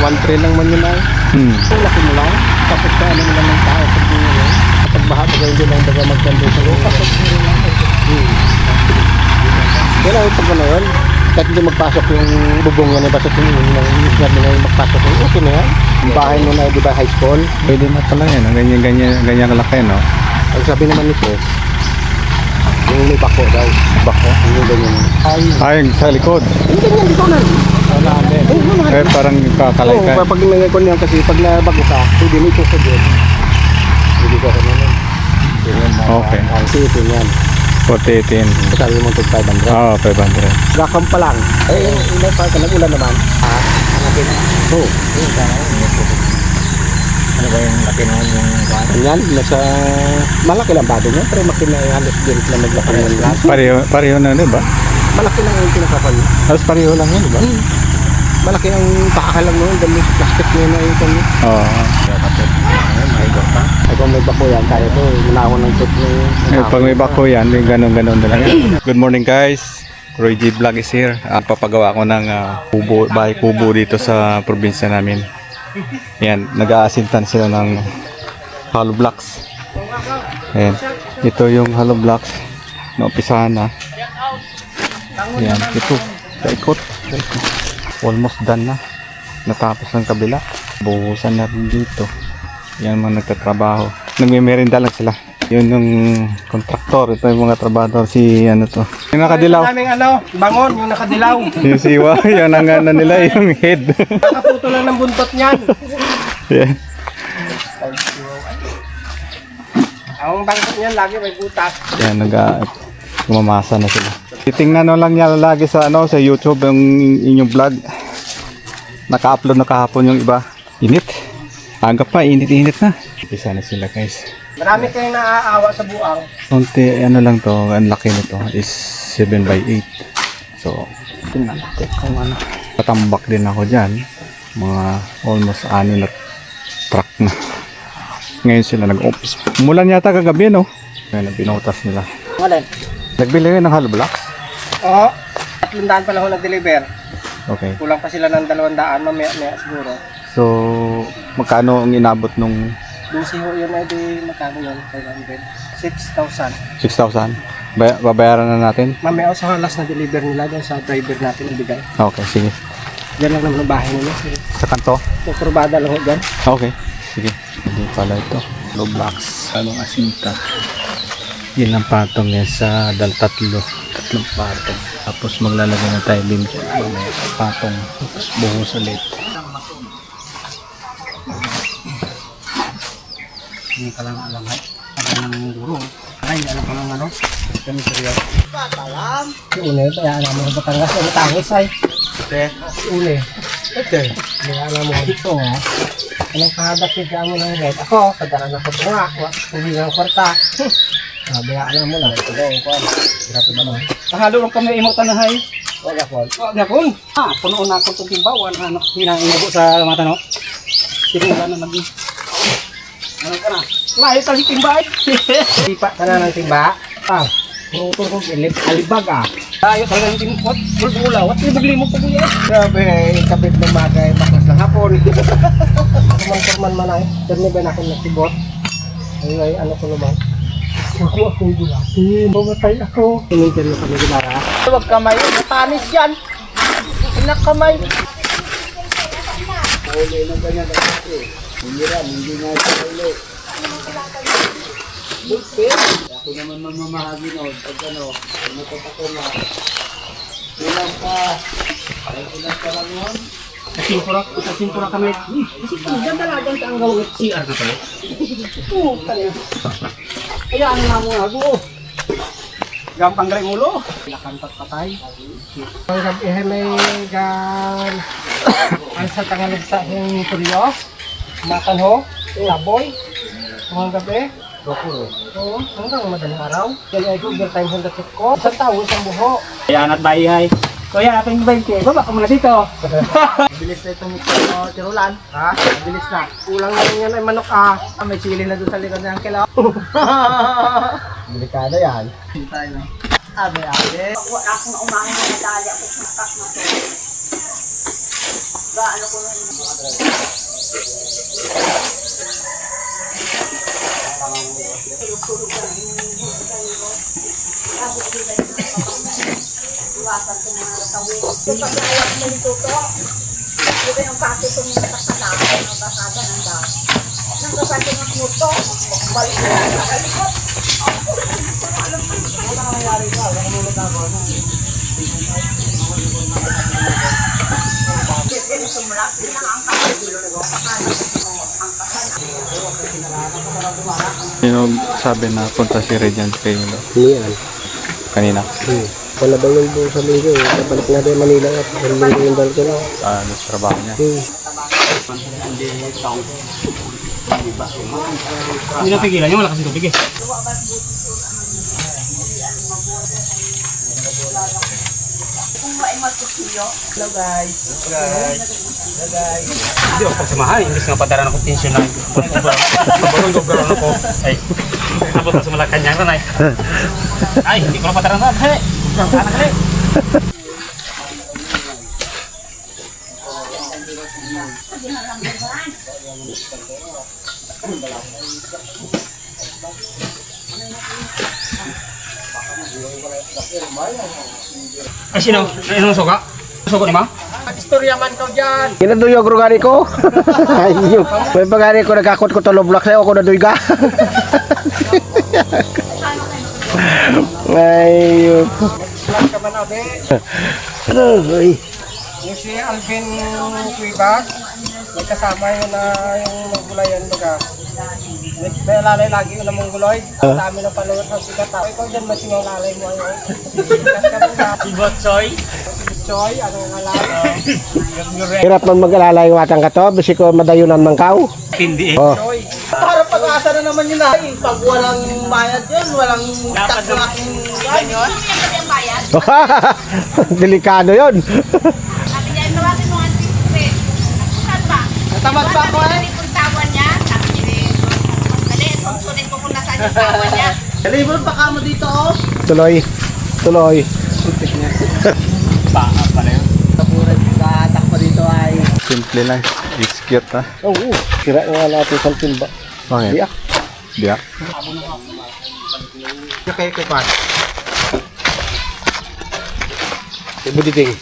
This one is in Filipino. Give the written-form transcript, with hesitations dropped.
1-3 lang man yun ay. So, laki mo lang. Tapos ka ano mo lang ng tao. Kapag baha pa hindi lang baga magkando sa loob. Yan ang pag ano yun. Kahit hindi magpasok yung bubong yan, basta yung isnad mo na yung magpasok yung okay na yan. Yung bahay mo na, di ba, high school? Pwede na pala yan. Ganyan kalaki, no? Ang sabi naman nito, yung may bako daw. Bako? Yung ganyan. Ay, sa likod. Yung ganyan, dito na. Eh, parang kakalay ka. Oo, pag nangyayon yan kasi, pag nabago ka, pwede mo itusod yun. Hindi ka naman. Okay. Kasi ito yan. 418. Sabi mo ito 500. Oo, 500. Gakam pa lang. Eh, inay pa ka, nag-ulan naman. Hanapin. Oo. Ano ba yung laki naman yung kuwan? Yan, nasa malaki lang ba doon yan? Pero makina halos din na maglaki ng lahat. Pareho na, di ba? Malaki lang yung pinakapal. Halos pareho lang yan, di ba? Malaki ang pakahalang noon, dahil yung plastic niya na yung kanya. Oo. Mahigor pa. Ay kung may bako yan, kaya ito, manahon ng trip niya. Pag may bako yan, may ganon na lang yan. Good morning guys. Roy G Vlog is here. Papagawa ko ng bahay kubo dito sa probinsya namin. Yan, nag-aasintan sila ng hollow blocks. Ayan, ito yung hollow blocks na umpisahan na. Yan, ito, kaikot. Almost done na. Natapos ng kabila. Buhusan na rin dito. Yan mga nagtatrabaho. Nagme-merinda lang sila. Yun yung kontraktor. Ito yung mga trabador. Si ano to. Yung nakadilaw. Naming bangon, yung nakadilaw. Yung siwa. Yan ang ano nila. Yung head. Nakaputo lang ng buntot niyan. Yeah. Ang bangkot niyan lagi may butas. Yan, gumamasa na sila. Titingnan na lang niya lagi sa sa YouTube yung inyong vlog. Naka-upload na kahapon yung iba. Init. Anggap pa, init-init na. Isa na sila guys. Marami kayong naaawa sa buang. Konti, ano lang to, ang laki nito is 7x8. So, tingnan natin kung ano. Patambak din ako dyan. Mga almost 6 na truck na. Ngayon sila nag-office. Umulan yata kagabi, no? Ngayon, binutas nila. Wala. Nagbili kayo ng hollow blocks? Oo. 300 pa lang ako nag-deliver. Okay. Kulang pa sila ng 200, mamaya siguro. So, magkano ang inabot nung 12 ho yun ay di magkano yun? 500. 6,000. 6,000? Babayaran na natin? Mamaya sa last na deliver nila dyan sa driver natin ang bigay. Okay, sige. Diyan lang naman ang bahay nila. Sa kanto? Tuturbada lang ho dyan. Okay, sige. Hindi pala ito. Hollow blocks. Halong asinta. Yan ang patong yan sa tatlong patong. Tapos maglalagay na tayo din dyan. Mamaya patong. Tapos buhos ulit. Hindi ka lang alam ay. Alam ng guro. Ay, alam ka lang ano. Kami seryoso. Patalam. Yung uli, kaya alam mo sa Batangas. Ano tangis ay? Okay. Uli. Okay. Kaya alam mo dito nga. Anong kahadak yung kaya mo ng red? Ako, kadara na ko nga. Hindi nga kwarta. Sabi nga alam mo lang. Ito daw, kwan. Grabe ba naman? Kahalo lang kami imutan na hay. Wala kwan. Wala kwan. Punoon na ako itong timbawan. Hinainago sa mata no. Sinulan na naging. Ano ka na? Layo tali timba ay. Tipa ka na ng timba. Purutong kong alibag Layo talaga ng timpot. Bulbula. What yung bigli mo po kuya? Grabe kapit ng bagay. Bakas ng hapon. Kumang-kurman man ay. Dami ba na akong nagsibot? Ay, ano ko naman? Akong gulatin. Mamatay ako. Pinintin mo kami gulara. Huwag kamay. Matanis yan. Inak kamay. Uli na ganyan. Hindi nga ito uli. Bukpin. Ako naman mamamahagi nun. Pag ano, natot ako na. Ilang pa. Ilang pa lang yun. Kasimpura kami. Diyan talagang ang gawin CR na pala. Oo, kanya. Kaya ano na mo nga ako. Gampang galing ulo. Nakantat patay. Ang gabi may gan. Ang sa Tagalog sa yung Turios. Makan ho. Laboy. Ang gabi. Oo, hanggang madaling araw. Kaya ay overtime sa dapat ko. Isang tao, isang buho. Kaya anat bahay. Kuya, ating 20. Baba ka muna dito. Bilis na itong tirulan. Ha? Bilis na. Kulang na rin yan ay manok may sili na doon sa likod ng kilo. Delikado yan. Hindi tayo na. Abe. Wala akong umahin na medalya. Ako sa na to. Sino sabi na punta si Regent kayo Niyan. kanina? Wala daw yung buong sa linggo eh. Kapalik na daw Manila at linggo yung dal ko na. Ano sa trabaho niya? Hindi na pigilan yung malakas yung tubig eh. Hello guys. Hindi ako pagsamahan. Imbis nga padaran ako tension na. Bagong gobro ako. Ay. Tapos sa Malacanang na. Ay, hindi ko na padaran na. Hey. Anak ni. Ay, sino? Ano suka? Suka ni ma? Istorya man ka dyan. Kinaduyog rugari ko. Ayun. May pagari ko nagkakot ko tolo block sa'yo ako naduyga. Ayun. Lang ka man abe. Ay. Yung si Alvin Cuevas, may kasama yun na yung maggulayan baga. May lalay lagi yung namang guloy. Ang dami ng palawat ng sikat. Ikaw dyan masingaw lalay mo ayun. Sikat ka muna. Ibot Choy. Choy, ano nga lalay? Hirap man mag-alala yung atang kato, basi ko madayunan man kao. Hindi Oh. Choy. Para pag-asa na naman yun ay. Pag walang bayad yun, walang tax na aking yun. Delikado yun. Sabi niya, tawagin mo ang sisip. Saan ba? Natamad pa ako eh. Yung tawan niya, sabi niya, dali, sunsunin ko kung nasaan yung tawan niya. Deliver pa ka mo dito oh. Tuloy. Tuloy. Baka pala yun. Kapuran, katak pa dito ay. Simple lang. It's cute ha. Oo. Sira nga natin sa timba. Okay. Diyak. Diyak. Kaya ko pa. Buditing.